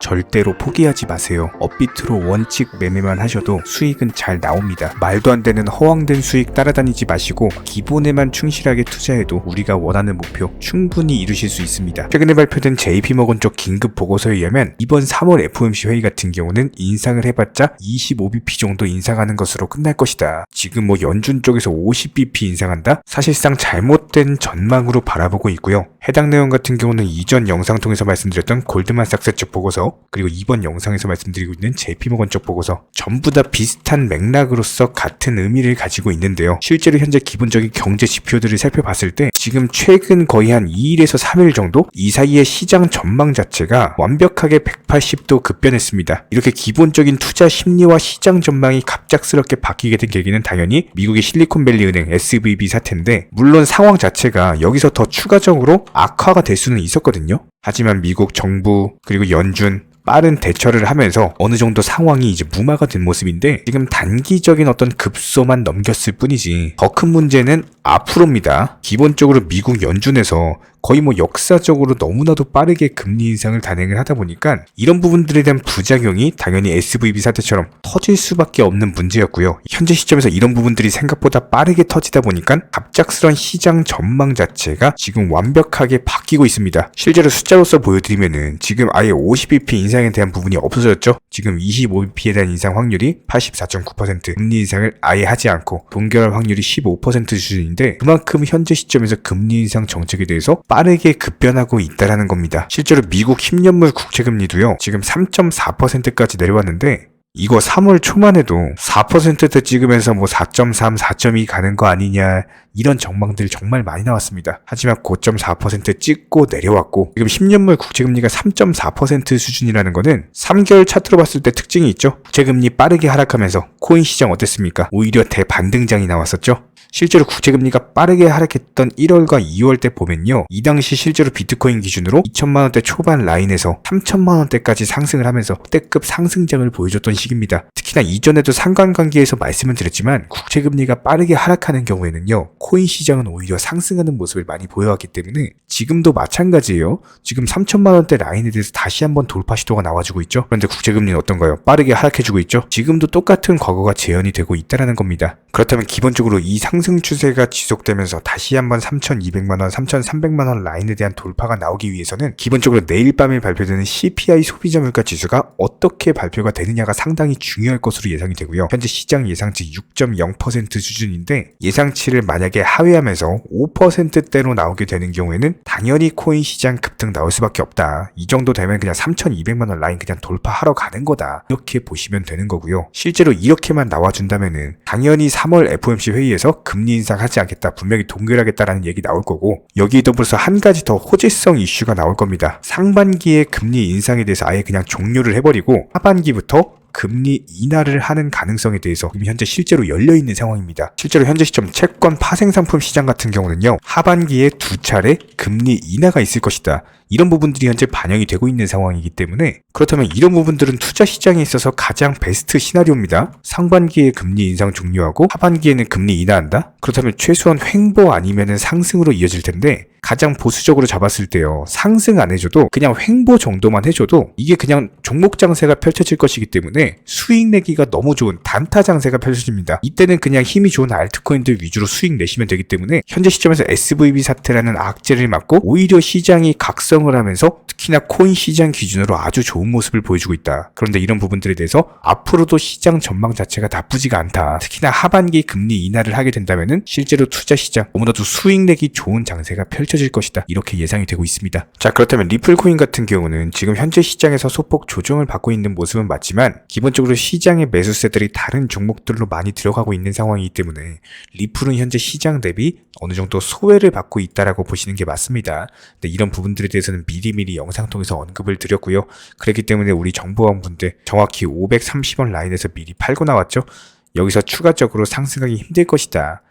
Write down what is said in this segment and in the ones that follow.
절대로 포기하지 마세요. 업비트로 원칙 매매만 하셔도 수익은 잘 나옵니다. 말도 안 되는 허황된 수익 따라다니지 마시고 기본에만 충실하게 투자해도 우리가 원하는 목표 충분히 이루실 수 있습니다. 최근에 발표된 JP모건 쪽 긴급 보고서에 의하면 이번 3월 FOMC 회의 같은 경우는 인상을 해봤자 25bp 정도 인상하는 것으로 끝날 것이다. 지금 연준 쪽에서 50bp 인상한다? 사실상 잘못된 전망으로 바라보고 있고요. 해당 내용 같은 경우는 이전 영상 통해서 말씀드렸던 골드만삭스 쪽 보고서, 그리고 이번 영상에서 말씀드리고 있는 JP모건 쪽 보고서 전부 다 비슷한 맥락으로서 같은 의미를 가지고 있는데요. 실제로 현재 기본적인 경제 지표들을 살펴봤을 때 지금 최근 거의 한 2일에서 3일 정도 이 사이의 시장 전망 자체가 완벽하게 180도 급변했습니다. 이렇게 기본적인 투자 심리와 시장 전망이 갑작스럽게 바뀌게 된 계기는 당연히 미국의 실리콘밸리 은행 SVB 사태인데, 물론 상황 자체가 여기서 더 추가적으로 악화가 될 수는 있었거든요. 하지만 미국 정부 그리고 연준 빠른 대처를 하면서 어느 정도 상황이 이제 무마가 된 모습인데, 지금 단기적인 어떤 급소만 넘겼을 뿐이지 더 큰 문제는 앞으로입니다. 기본적으로 미국 연준에서 거의 역사적으로 너무나도 빠르게 금리 인상을 단행을 하다 보니까 이런 부분들에 대한 부작용이 당연히 SVB 사태처럼 터질 수밖에 없는 문제였고요. 현재 시점에서 이런 부분들이 생각보다 빠르게 터지다 보니까 갑작스런 시장 전망 자체가 지금 완벽하게 바뀌고 있습니다. 실제로 숫자로서 보여드리면은 지금 아예 50bp 인상에 대한 부분이 없어졌죠. 지금 25bp에 대한 인상 확률이 84.9%, 금리 인상을 아예 하지 않고 동결할 확률이 15% 수준인데, 그만큼 현재 시점에서 금리 인상 정책에 대해서 빠르게 급변하고 있다라는 겁니다. 실제로 미국 10년물 국채금리도요, 지금 3.4%까지 내려왔는데, 이거 3월 초만 해도 4%대 찍으면서 4.3, 4.2 가는 거 아니냐, 이런 전망들이 정말 많이 나왔습니다. 하지만 고점 4% 찍고 내려왔고, 지금 10년물 국채금리가 3.4% 수준이라는 거는 3개월 차트로 봤을 때 특징이 있죠. 국채금리 빠르게 하락하면서 코인 시장 어땠습니까? 오히려 대반등장이 나왔었죠. 실제로 국채금리가 빠르게 하락했던 1월과 2월 때 보면요, 이 당시 실제로 비트코인 기준으로 2천만원대 초반 라인에서 3천만원대까지 상승을 하면서 역대급 상승장을 보여줬던 시기입니다. 특히나 이전에도 상관관계에서 말씀을 드렸지만 국채금리가 빠르게 하락하는 경우에는요, 코인 시장은 오히려 상승하는 모습을 많이 보여왔기 때문에 지금도 마찬가지예요. 지금 3천만원대 라인에 대해서 다시 한번 돌파 시도가 나와주고 있죠. 그런데 국채금리는 어떤가요? 빠르게 하락해주고 있죠. 지금도 똑같은 과거가 재현이 되고 있다는 겁니다. 그렇다면 기본적으로 이 상승 추세가 지속되면서 다시 한번 3,200만원, 3,300만원 라인에 대한 돌파가 나오기 위해서는 기본적으로 내일 밤에 발표되는 CPI 소비자 물가 지수가 어떻게 발표가 되느냐가 상당히 중요할 것으로 예상이 되고요. 현재 시장 예상치 6.0% 수준인데, 예상치를 만약에 하회하면서 5%대로 나오게 되는 경우에는 당연히 코인 시장 급등 나올 수밖에 없다. 이 정도 되면 그냥 3,200만원 라인 그냥 돌파하러 가는 거다, 이렇게 보시면 되는 거고요. 실제로 이렇게만 나와준다면은 당연히 3월 FOMC 회의에서 금리 인상하지 않겠다, 분명히 동결하겠다라는 얘기 나올 거고, 여기에 더불어서 한 가지 더 호재성 이슈가 나올 겁니다. 상반기에 금리 인상에 대해서 아예 그냥 종료를 해버리고 하반기부터 금리 인하를 하는 가능성에 대해서 지금 현재 실제로 열려있는 상황입니다. 실제로 현재 시점 채권 파생상품 시장 같은 경우는요, 하반기에 2차례 금리 인하가 있을 것이다, 이런 부분들이 현재 반영이 되고 있는 상황이기 때문에, 그렇다면 이런 부분들은 투자 시장에 있어서 가장 베스트 시나리오입니다. 상반기에 금리 인상 종료하고 하반기에는 금리 인하한다? 그렇다면 최소한 횡보 아니면은 상승으로 이어질 텐데, 가장 보수적으로 잡았을 때요, 상승 안 해줘도 그냥 횡보 정도만 해줘도 이게 그냥 종목 장세가 펼쳐질 것이기 때문에 수익 내기가 너무 좋은 단타 장세가 펼쳐집니다. 이때는 그냥 힘이 좋은 알트코인들 위주로 수익 내시면 되기 때문에 현재 시점에서 SVB 사태라는 악재를 맞고 오히려 시장이 각성을 하면서 특히나 코인 시장 기준으로 아주 좋은 모습을 보여주고 있다. 그런데 이런 부분들에 대해서 앞으로도 시장 전망 자체가 나쁘지가 않다. 특히나 하반기 금리 인하를 하게 된다면은 실제로 투자 시장 너무나도 수익 내기 좋은 장세가 펼쳐질 것이다, 이렇게 예상이 되고 있습니다. 자, 그렇다면 리플코인 같은 경우는 지금 현재 시장에서 소폭 조정을 받고 있는 모습은 맞지만 기본적으로 시장의 매수세들이 다른 종목들로 많이 들어가고 있는 상황이기 때문에 리플은 현재 시장 대비 어느 정도 소외를 받고 있다라고 보시는 게 맞습니다. 근데 이런 부분들에 대해서는 미리미리 영상 통해서 언급을 드렸고요. 그렇기 때문에 우리 정보원분들 정확히 530원 라인에서 미리 팔고 나왔죠. 여기서 추가적으로 상승하기 힘들 것이다.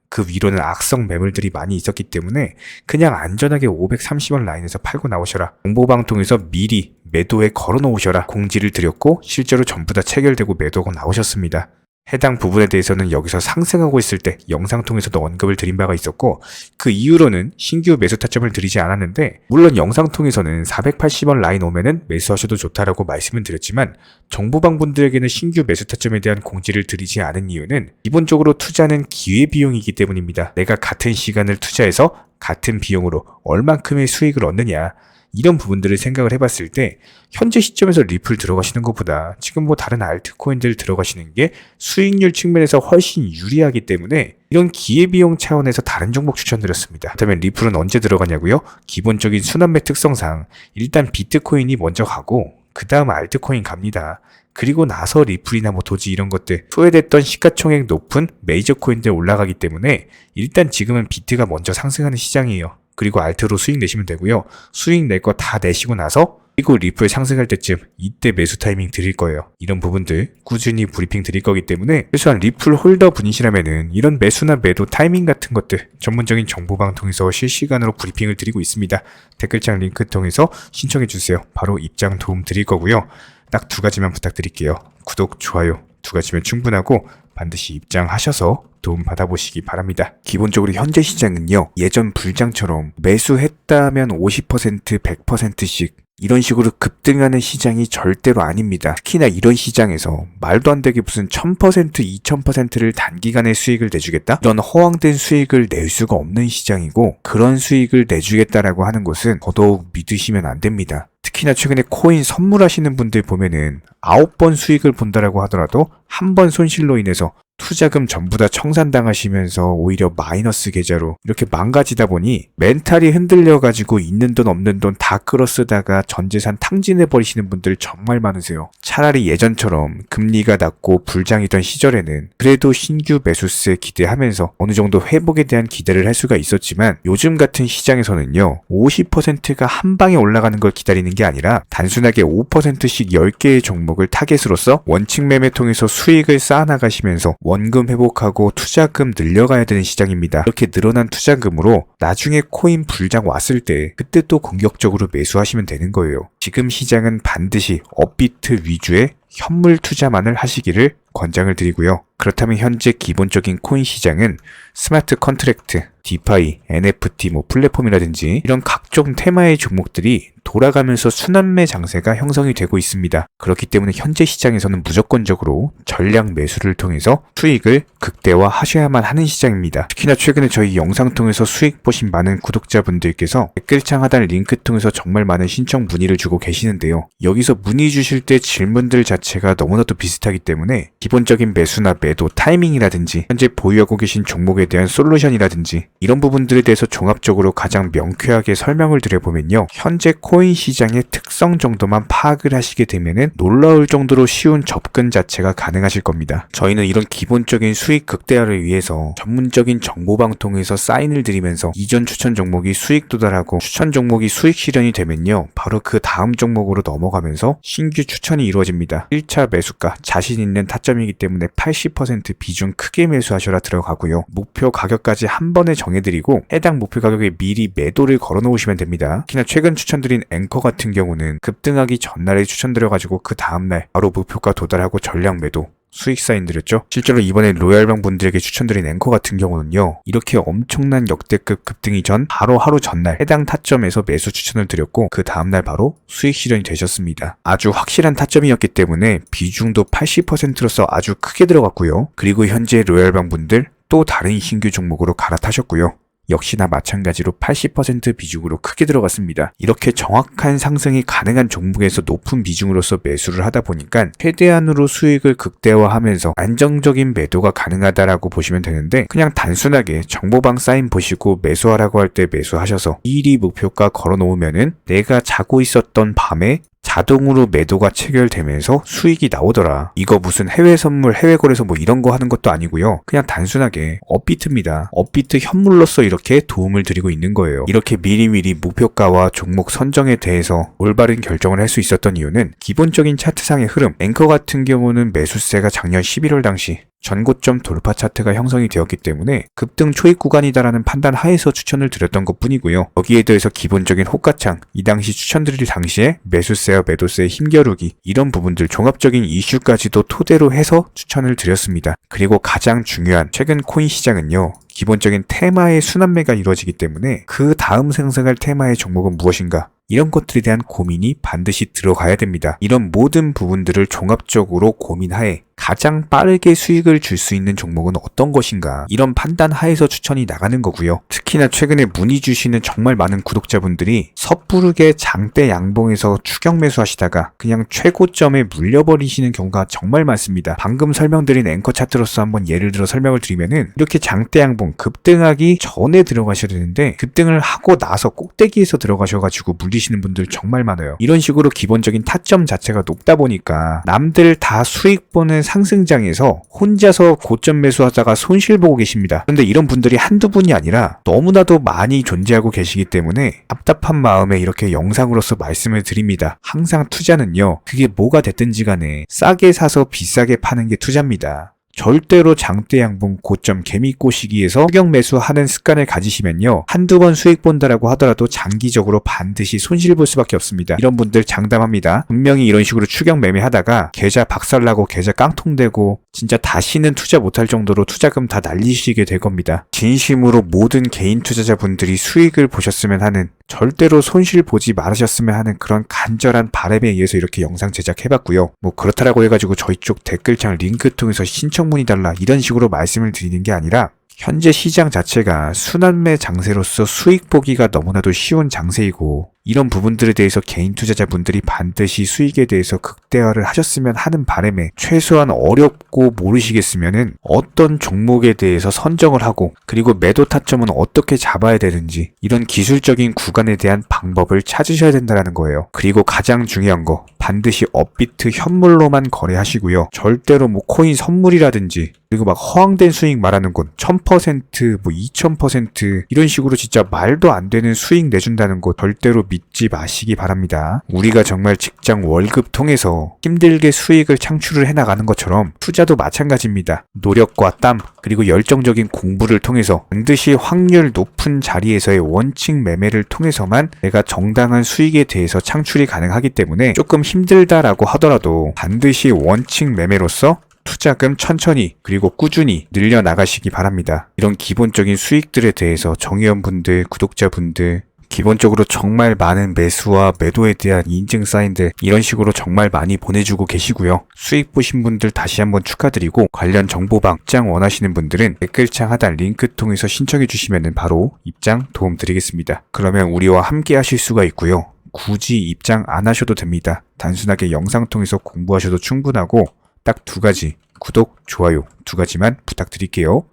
그 위로는 악성 매물들이 많이 있었기 때문에 그냥 안전하게 530원 라인에서 팔고 나오셔라. 정보방통에서 미리 매도에 걸어 놓으셔라. 공지를 드렸고 실제로 전부 다 체결되고 매도가 나오셨습니다. 해당 부분에 대해서는 여기서 상승하고 있을 때 영상 통해서도 언급을 드린 바가 있었고, 그 이후로는 신규 매수 타점을 드리지 않았는데, 물론 영상 통해서는 480원 라인 오면은 매수하셔도 좋다라고 말씀을 드렸지만, 정보방 분들에게는 신규 매수 타점에 대한 공지를 드리지 않은 이유는 기본적으로 투자는 기회비용이기 때문입니다. 내가 같은 시간을 투자해서 같은 비용으로 얼만큼의 수익을 얻느냐, 이런 부분들을 생각을 해봤을 때 현재 시점에서 리플 들어가시는 것보다 지금 뭐 다른 알트코인들 들어가시는 게 수익률 측면에서 훨씬 유리하기 때문에 이런 기회비용 차원에서 다른 종목 추천드렸습니다. 그렇다면 리플은 언제 들어가냐고요? 기본적인 순환매 특성상 일단 비트코인이 먼저 가고 그 다음 알트코인 갑니다. 그리고 나서 리플이나 뭐 도지 이런 것들 소외됐던 시가총액 높은 메이저 코인들 올라가기 때문에 일단 지금은 비트가 먼저 상승하는 시장이에요. 그리고 알트로 수익 내시면 되고요. 수익 낼 거 다 내시고 나서 그리고 리플 상승할 때쯤 이때 매수 타이밍 드릴 거예요. 이런 부분들 꾸준히 브리핑 드릴 거기 때문에 최소한 리플 홀더 분이시라면은 이런 매수나 매도 타이밍 같은 것들 전문적인 정보방 통해서 실시간으로 브리핑을 드리고 있습니다. 댓글창 링크 통해서 신청해 주세요. 바로 입장 도움 드릴 거고요. 딱 두 가지만 부탁드릴게요. 구독, 좋아요 두 가지면 충분하고 반드시 입장하셔서 도움 받아보시기 바랍니다. 기본적으로 현재 시장은요, 예전 불장처럼 매수했다면 50%, 100%씩 이런 식으로 급등하는 시장이 절대로 아닙니다. 특히나 이런 시장에서 말도 안 되게 무슨 1000%, 2000%를 단기간에 수익을 내주겠다? 이런 허황된 수익을 낼 수가 없는 시장이고, 그런 수익을 내주겠다라고 하는 것은 더더욱 믿으시면 안 됩니다. 특히나 최근에 코인 선물하시는 분들 보면은 9번 수익을 본다라고 하더라도 한 번 손실로 인해서 투자금 전부 다 청산당하시면서 오히려 마이너스 계좌로 이렇게 망가지다 보니 멘탈이 흔들려가지고 있는 돈 없는 돈 다 끌어쓰다가 전재산 탕진해버리시는 분들 정말 많으세요. 차라리 예전처럼 금리가 낮고 불장이던 시절에는 그래도 신규 매수세 기대하면서 어느 정도 회복에 대한 기대를 할 수가 있었지만, 요즘 같은 시장에서는요 50%가 한 방에 올라가는 걸 기다리는 게 아니라 단순하게 5%씩 10개의 종목을 타겟으로서 원칙 매매 통해서 수익을 쌓아나가시면서 원금 회복하고 투자금 늘려가야 되는 시장입니다. 이렇게 늘어난 투자금으로 나중에 코인 불장 왔을 때 그때 또 공격적으로 매수하시면 되는 거예요. 지금 시장은 반드시 업비트 위주의 현물 투자만을 하시기를 권장을 드리고요. 그렇다면 현재 기본적인 코인 시장은 스마트 컨트랙트, 디파이, NFT, 플랫폼이라든지 이런 각종 테마의 종목들이 돌아가면서 순환매 장세가 형성이 되고 있습니다. 그렇기 때문에 현재 시장에서는 무조건적으로 전량 매수를 통해서 수익을 극대화하셔야만 하는 시장입니다. 특히나 최근에 저희 영상 통해서 수익 보신 많은 구독자분들께서 댓글창 하단 링크 통해서 정말 많은 신청 문의를 주고 계시는데요. 여기서 문의 주실 때 질문들 자체가 너무나도 비슷하기 때문에 기본적인 매수나 매도 타이밍이라든지 현재 보유하고 계신 종목에 대한 솔루션이라든지 이런 부분들에 대해서 종합적으로 가장 명쾌하게 설명을 드려보면요, 현재 코인 시장의 특성 정도만 파악을 하시게 되면은 놀라울 정도로 쉬운 접근 자체가 가능하실 겁니다. 저희는 이런 기본적인 수익 극대화를 위해서 전문적인 정보방 통해서 사인을 드리면서 이전 추천 종목이 수익 도달하고 추천 종목이 수익 실현이 되면요, 바로 그 다음 종목으로 넘어가면서 신규 추천이 이루어집니다. 1차 매수가 자신 있는 타점이기 때문에 80% 비중 크게 매수하셔라 들어가고요. 목표 가격까지 한 번에 정해드리고 해당 목표 가격에 미리 매도를 걸어 놓으시면 됩니다. 특히나 최근 추천드린 앵커 같은 경우는 급등하기 전날에 추천드려가지고 그 다음날 바로 목표가 도달하고 전량 매도 수익 사인 드렸죠. 실제로 이번에 로얄방 분들에게 추천드린 앵커 같은 경우는요, 이렇게 엄청난 역대급 급등이 전 바로 하루 전날 해당 타점에서 매수 추천을 드렸고 그 다음날 바로 수익 실현이 되셨습니다. 아주 확실한 타점이었기 때문에 비중도 80%로서 아주 크게 들어갔고요. 그리고 현재 로얄방 분들 또 다른 신규 종목으로 갈아타셨고요. 역시나 마찬가지로 80% 비중으로 크게 들어갔습니다. 이렇게 정확한 상승이 가능한 종목에서 높은 비중으로서 매수를 하다 보니까 최대한으로 수익을 극대화하면서 안정적인 매도가 가능하다라고 보시면 되는데, 그냥 단순하게 정보방 사인 보시고 매수하라고 할 때 매수하셔서 미리 목표가 걸어 놓으면은 내가 자고 있었던 밤에 자동으로 매도가 체결되면서 수익이 나오더라. 이거 무슨 해외 선물, 해외 거래소 이런 거 하는 것도 아니고요. 그냥 단순하게 업비트입니다. 업비트 현물로서 이렇게 도움을 드리고 있는 거예요. 이렇게 미리미리 목표가와 종목 선정에 대해서 올바른 결정을 할 수 있었던 이유는 기본적인 차트상의 흐름, 앵커 같은 경우는 매수세가 작년 11월 당시 전고점 돌파 차트가 형성이 되었기 때문에 급등 초입 구간이다라는 판단 하에서 추천을 드렸던 것 뿐이고요. 여기에 대해서 기본적인 호가창, 이 당시 추천드릴 당시에 매수세와 매도세의 힘겨루기, 이런 부분들 종합적인 이슈까지도 토대로 해서 추천을 드렸습니다. 그리고 가장 중요한 최근 코인 시장은요, 기본적인 테마의 순환매가 이루어지기 때문에 그 다음 상승할 테마의 종목은 무엇인가, 이런 것들에 대한 고민이 반드시 들어가야 됩니다. 이런 모든 부분들을 종합적으로 고민하에 가장 빠르게 수익을 줄 수 있는 종목은 어떤 것인가, 이런 판단 하에서 추천이 나가는 거고요. 특히나 최근에 문의 주시는 정말 많은 구독자분들이 섣부르게 장대 양봉에서 추격 매수하시다가 그냥 최고점에 물려버리시는 경우가 정말 많습니다. 방금 설명드린 앵커 차트로서 한번 예를 들어 설명을 드리면은, 이렇게 장대 양봉 급등하기 전에 들어가셔야 되는데 급등을 하고 나서 꼭대기에서 들어가셔가지고 물리시는 분들 정말 많아요. 이런 식으로 기본적인 타점 자체가 높다 보니까 남들 다 수익 보는 상승장에서 혼자서 고점 매수하다가 손실 보고 계십니다. 그런데 이런 분들이 한두 분이 아니라 너무나도 많이 존재하고 계시기 때문에 답답한 마음에 이렇게 영상으로서 말씀을 드립니다. 항상 투자는요, 그게 뭐가 됐든지 간에 싸게 사서 비싸게 파는 게 투자입니다. 절대로 장대 양봉 고점 개미꼬 시기에서 추격 매수하는 습관을 가지시면요, 한두 번 수익 본다라고 하더라도 장기적으로 반드시 손실 볼 수밖에 없습니다. 이런 분들 장담합니다. 분명히 이런 식으로 추격 매매하다가 계좌 박살나고 계좌 깡통되고 진짜 다시는 투자 못할 정도로 투자금 다 날리시게 될 겁니다. 진심으로 모든 개인 투자자분들이 수익을 보셨으면 하는, 절대로 손실 보지 말으셨으면 하는 그런 간절한 바람에 의해서 이렇게 영상 제작해봤고요. 뭐 그렇다라고 해가지고 저희 쪽 댓글창 링크 통해서 신청문의 달라 이런 식으로 말씀을 드리는 게 아니라, 현재 시장 자체가 순환매 장세로서 수익 보기가 너무나도 쉬운 장세이고, 이런 부분들에 대해서 개인 투자자분들이 반드시 수익에 대해서 극대화를 하셨으면 하는 바람에, 최소한 어렵고 모르시겠으면은 어떤 종목에 대해서 선정을 하고, 그리고 매도 타점은 어떻게 잡아야 되는지, 이런 기술적인 구간에 대한 방법을 찾으셔야 된다는 거예요. 그리고 가장 중요한 거, 반드시 업비트 현물로만 거래하시고요. 절대로 뭐 코인 선물이라든지, 그리고 막 허황된 수익 말하는 건 1000%, 뭐 2000% 이런 식으로 진짜 말도 안 되는 수익 내준다는 거 절대로 믿지 마시기 바랍니다. 우리가 정말 직장 월급 통해서 힘들게 수익을 창출을 해나가는 것처럼 투자도 마찬가지입니다. 노력과 땀, 그리고 열정적인 공부를 통해서 반드시 확률 높은 자리에서의 원칙 매매를 통해서만 내가 정당한 수익에 대해서 창출이 가능하기 때문에, 조금 힘들다라고 하더라도 반드시 원칙 매매로서 투자금 천천히 그리고 꾸준히 늘려나가시기 바랍니다. 이런 기본적인 수익들에 대해서 정의원분들, 구독자분들, 기본적으로 정말 많은 매수와 매도에 대한 인증 사인들, 이런 식으로 정말 많이 보내주고 계시고요. 수익 보신 분들 다시 한번 축하드리고, 관련 정보방 입장 원하시는 분들은 댓글창 하단 링크 통해서 신청해 주시면 바로 입장 도움드리겠습니다. 그러면 우리와 함께 하실 수가 있고요. 굳이 입장 안 하셔도 됩니다. 단순하게 영상 통해서 공부하셔도 충분하고, 딱 두 가지, 구독, 좋아요 두 가지만 부탁드릴게요.